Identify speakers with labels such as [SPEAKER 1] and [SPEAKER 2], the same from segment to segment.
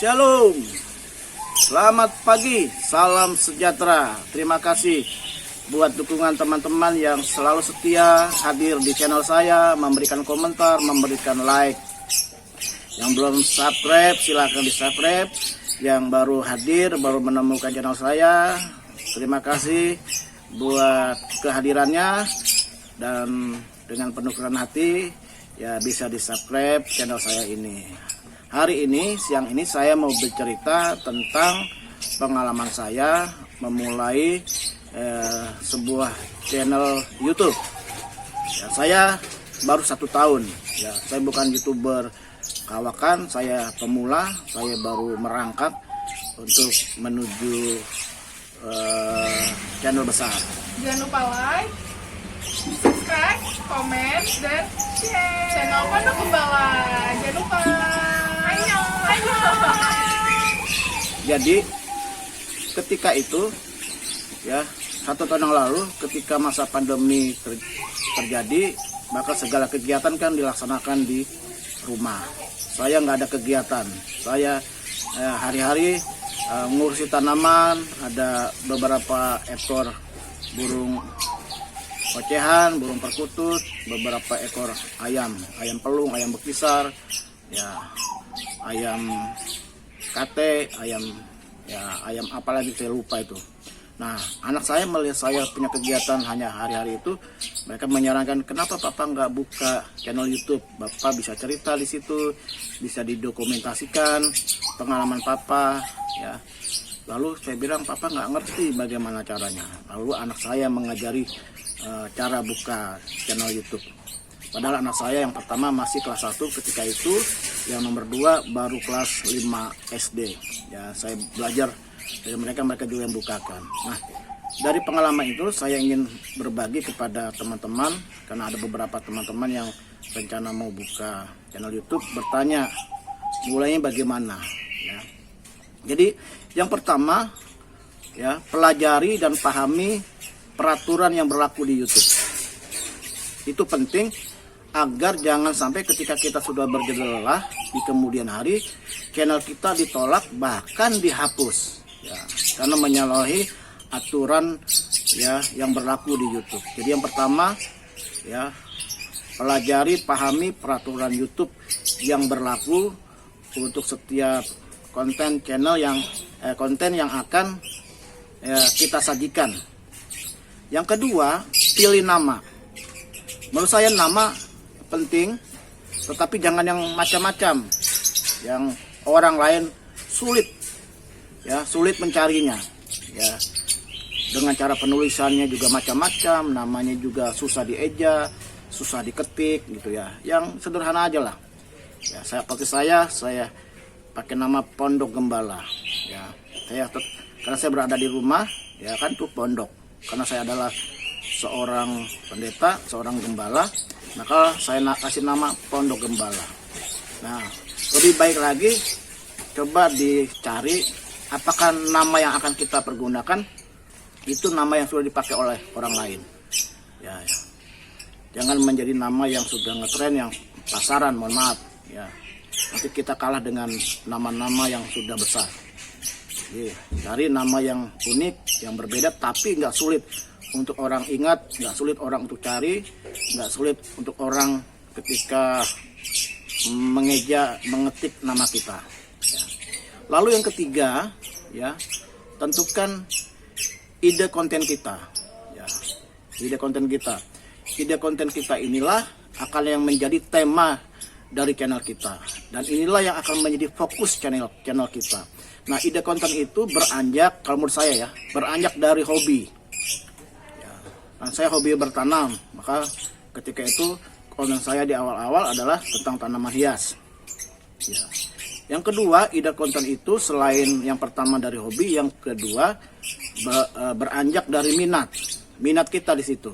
[SPEAKER 1] Shalom. Selamat pagi, salam sejahtera. Terima kasih buat dukungan teman-teman yang selalu setia hadir di channel saya, memberikan komentar, memberikan like. Yang belum subscribe silahkan di subscribe. Yang baru hadir, baru menemukan channel saya, terima kasih buat kehadirannya. Dan dengan penuh kerendahan hati ya bisa di subscribe channel saya ini. Hari ini, siang ini saya mau bercerita tentang pengalaman saya memulai sebuah channel YouTube. Ya, saya baru 1 tahun. Ya, saya bukan YouTuber kawakan, saya pemula, saya baru merangkak untuk menuju channel besar.
[SPEAKER 2] Jangan lupa like, subscribe, komen, dan share channel Pondok Gembala. Jangan lupa. Ayo.
[SPEAKER 1] Jadi ketika itu ya 1 tahun yang lalu, ketika masa pandemi terjadi, maka segala kegiatan kan dilaksanakan di rumah. Saya nggak ada kegiatan. Saya hari-hari ngurusi tanaman. Ada beberapa ekor burung ocehan, burung perkutut, beberapa ekor ayam pelung, ayam bekisar, ya ayam kate, ayam apa lagi saya lupa itu. Nah, anak saya melihat saya punya kegiatan hanya hari-hari itu, mereka menyarankan, kenapa Papa nggak buka channel YouTube? Bapak bisa cerita di situ, bisa didokumentasikan pengalaman Papa, ya. Lalu saya bilang, Papa nggak ngerti bagaimana caranya. Lalu anak saya mengajari cara buka channel YouTube. Padahal anak saya yang pertama masih kelas 1 ketika itu, yang nomor 2 baru kelas 5 SD. Ya, saya belajar dari mereka juga yang bukakan. Nah, dari pengalaman itu saya ingin berbagi kepada teman-teman, karena ada beberapa teman-teman yang rencana mau buka channel YouTube, bertanya mulainya bagaimana. Ya. Jadi yang pertama, ya, pelajari dan pahami peraturan yang berlaku di YouTube. Itu penting agar jangan sampai ketika kita sudah bergejala di kemudian hari, channel kita ditolak bahkan dihapus. Ya, karena menyalahi aturan ya yang berlaku di YouTube. Jadi yang pertama, ya, pelajari, pahami peraturan YouTube yang berlaku untuk setiap konten channel konten yang akan kita sajikan. Yang kedua, pilih nama. Menurut saya nama penting, tetapi jangan yang macam-macam, yang orang lain sulit mencarinya, ya, dengan cara penulisannya juga macam-macam, namanya juga susah dieja, susah diketik, gitu ya, yang sederhana aja lah. Ya, saya pakai nama Pondok Gembala, ya, karena saya berada di rumah, ya kan, tuh pondok, karena saya adalah seorang pendeta, seorang gembala, maka saya kasih nama Pondok Gembala. Nah, lebih baik lagi coba dicari apakah nama yang akan kita pergunakan itu nama yang sudah dipakai oleh orang lain. Ya. Jangan menjadi nama yang sudah ngetren, yang pasaran, mohon maaf. Ya. Nanti kita kalah dengan nama-nama yang sudah besar. Jadi, cari nama yang unik, yang berbeda, tapi nggak sulit untuk orang ingat, nggak sulit orang untuk cari, nggak sulit untuk orang ketika mengetik nama kita. Ya. Lalu yang ketiga, ya, tentukan ide konten kita. Ya. Ide konten kita. Ide konten kita inilah akan yang menjadi tema dari channel kita, dan inilah yang akan menjadi fokus channel kita. Nah, ide konten itu beranjak, kalau menurut saya ya, beranjak dari hobi. Saya hobi bertanam, maka ketika itu konten saya di awal-awal adalah tentang tanaman hias. Ya. Yang kedua, ide konten itu selain yang pertama dari hobi, yang kedua beranjak dari minat kita di situ.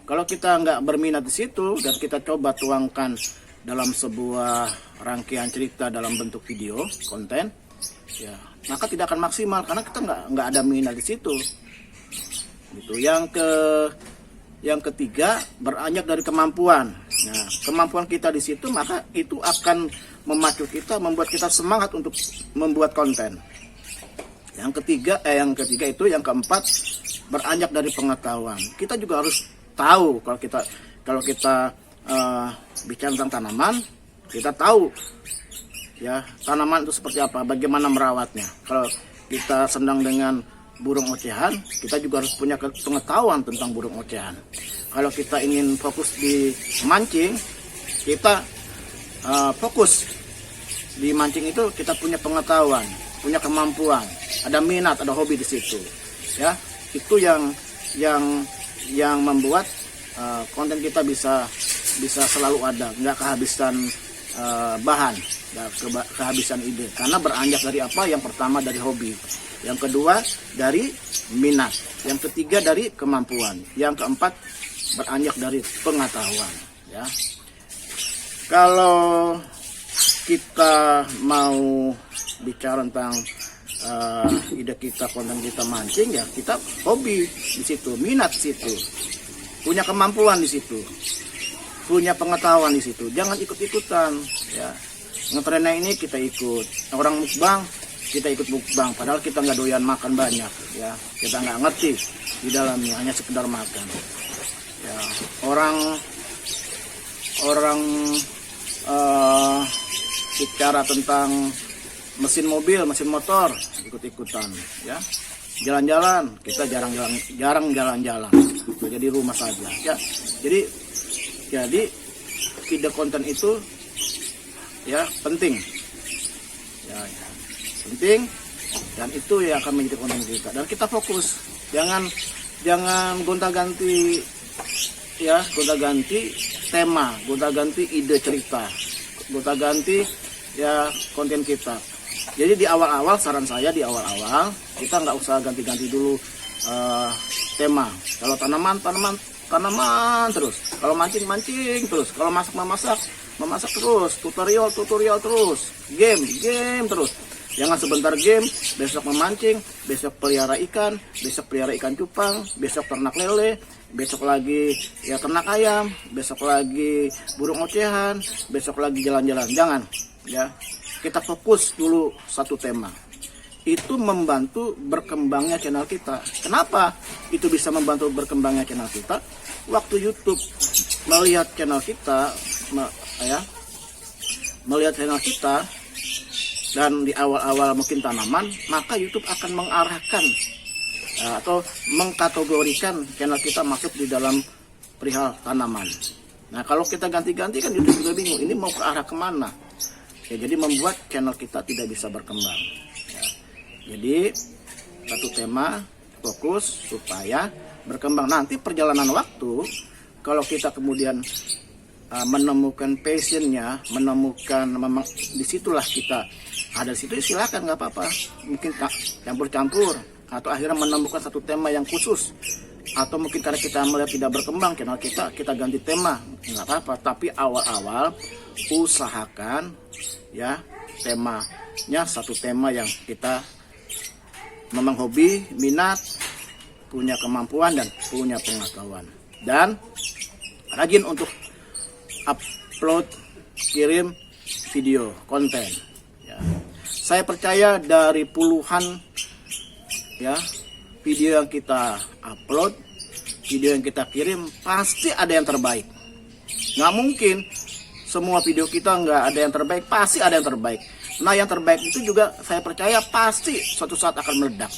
[SPEAKER 1] Kalau kita nggak berminat di situ dan kita coba tuangkan dalam sebuah rangkaian cerita dalam bentuk video konten, ya, maka tidak akan maksimal karena kita nggak ada minat di situ. Gitu. Yang ketiga beranjak dari kemampuan. Nah, kemampuan kita di situ maka itu akan memacu kita, membuat kita semangat untuk membuat konten. Yang ketiga itu, yang keempat, beranjak dari pengetahuan. Kita juga harus tahu kalau kita bicara tentang tanaman, kita tahu ya tanaman itu seperti apa, bagaimana merawatnya. Kalau kita senang dengan burung ocehan, kita juga harus punya pengetahuan tentang burung ocehan. Kalau kita ingin fokus di mancing, kita fokus di mancing itu, kita punya pengetahuan, punya kemampuan, ada minat, ada hobi di situ. Ya, itu yang membuat konten kita bisa selalu ada, nggak kehabisan bahan, nggak kehabisan ide. Karena beranjak dari apa? Yang pertama dari hobi, yang kedua dari minat, yang ketiga dari kemampuan, yang keempat beranjak dari pengetahuan. Ya, kalau kita mau bicara tentang ide kita, konten kita mancing, ya kita hobi di situ, minat di situ, punya kemampuan di situ, punya pengetahuan di situ. Jangan ikut-ikutan ya. Ngetrennya ini kita ikut, orang mukbang kita ikut mukbang, padahal kita nggak doyan makan banyak ya, kita nggak ngerti di dalamnya, hanya sekedar makan ya. Orang bicara tentang mesin mobil, mesin motor, ikut-ikutan ya. Jalan-jalan, kita jarang jalan-jalan, jadi rumah saja ya. Jadi ide konten itu ya penting ya, penting, dan itu yang akan menjadi konten kita. Dan kita fokus, jangan gonta-ganti ya, gonta-ganti tema, gonta-ganti ide cerita, gonta-ganti ya konten kita. Jadi di awal-awal, saran saya di awal-awal kita nggak usah ganti-ganti dulu tema. Kalau tanaman terus, kalau mancing terus, kalau memasak terus, tutorial terus, game terus. Jangan sebentar game, besok memancing, besok pelihara ikan cupang, besok ternak lele, besok lagi ya ternak ayam, besok lagi burung ocehan, besok lagi jalan-jalan. Jangan ya. Kita fokus dulu satu tema. Itu membantu berkembangnya channel kita. Kenapa itu bisa membantu berkembangnya channel kita? Waktu YouTube melihat channel kita, melihat channel kita, dan di awal-awal mungkin tanaman, maka YouTube akan mengarahkan atau mengkategorikan channel kita masuk di dalam perihal tanaman. Nah, kalau kita ganti-ganti kan YouTube juga bingung, ini mau ke arah kemana? Ya, jadi membuat channel kita tidak bisa berkembang ya. Jadi satu tema, fokus supaya berkembang. Nanti perjalanan waktu, kalau kita kemudian menemukan passionnya, menemukan memang disitulah kita ada di situ, silakan, nggak apa-apa. Mungkin campur-campur, atau akhirnya menemukan satu tema yang khusus, atau mungkin karena kita melihat tidak berkembang channel kita ganti tema, nggak apa-apa. Tapi awal-awal usahakan ya temanya satu tema yang kita memang hobi, minat, punya kemampuan dan punya pengetahuan, dan rajin untuk upload, kirim video konten ya. Saya percaya dari puluhan ya video yang kita upload, video yang kita kirim, pasti ada yang terbaik. Nggak mungkin semua video kita nggak ada yang terbaik, pasti ada yang terbaik. Nah, yang terbaik itu juga saya percaya pasti suatu saat akan meledak.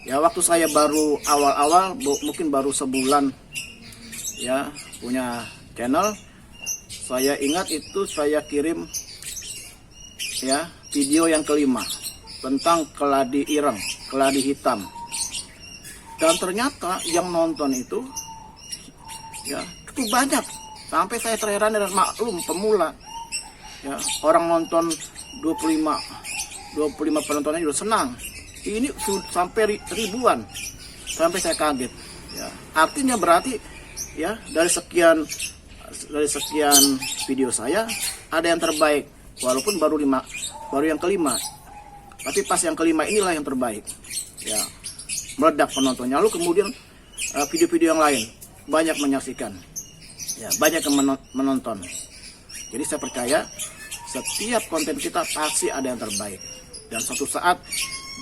[SPEAKER 1] Ya, waktu saya baru awal-awal, mungkin baru sebulan ya punya channel, saya ingat itu saya kirim ya video yang kelima tentang keladi ireng, keladi hitam. Dan ternyata yang nonton itu ya cukup banyak. Sampai saya terheran, dan maklum pemula ya, orang nonton 25 penontonnya sudah senang. Ini sampai ribuan, sampai saya kaget ya. Artinya berarti ya dari sekian video saya ada yang terbaik, walaupun baru yang kelima, tapi pas yang kelima inilah yang terbaik ya, meledak penontonnya. Lalu kemudian video-video yang lain banyak menyaksikan ya, banyak yang menonton. Jadi saya percaya setiap konten kita pasti ada yang terbaik. Dan suatu saat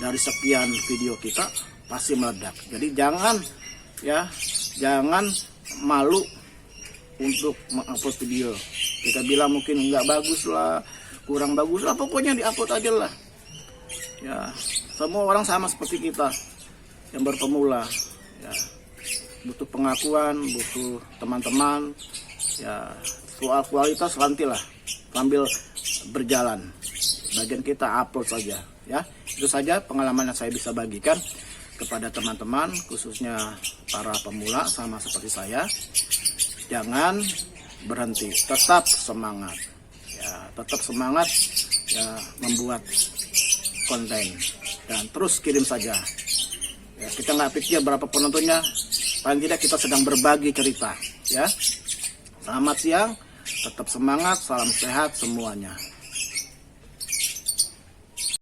[SPEAKER 1] dari sekian video kita pasti meledak. Jadi jangan malu untuk mengupload video. Kita bilang mungkin nggak bagus lah, kurang bagus lah, pokoknya diupload aja lah. Ya, semua orang sama seperti kita yang berpemula. Ya, butuh pengakuan, butuh teman-teman. Ya, soal kualitas nantilah sambil berjalan. Bagian kita upload saja. Ya, itu saja pengalaman yang saya bisa bagikan kepada teman-teman, khususnya para pemula sama seperti saya. Jangan berhenti, tetap semangat. Ya, tetap semangat ya, membuat konten dan terus kirim saja. Ya, kita nggak pikir berapa penontonnya, paling tidak kita sedang berbagi cerita. Ya, selamat siang, tetap semangat, salam sehat semuanya.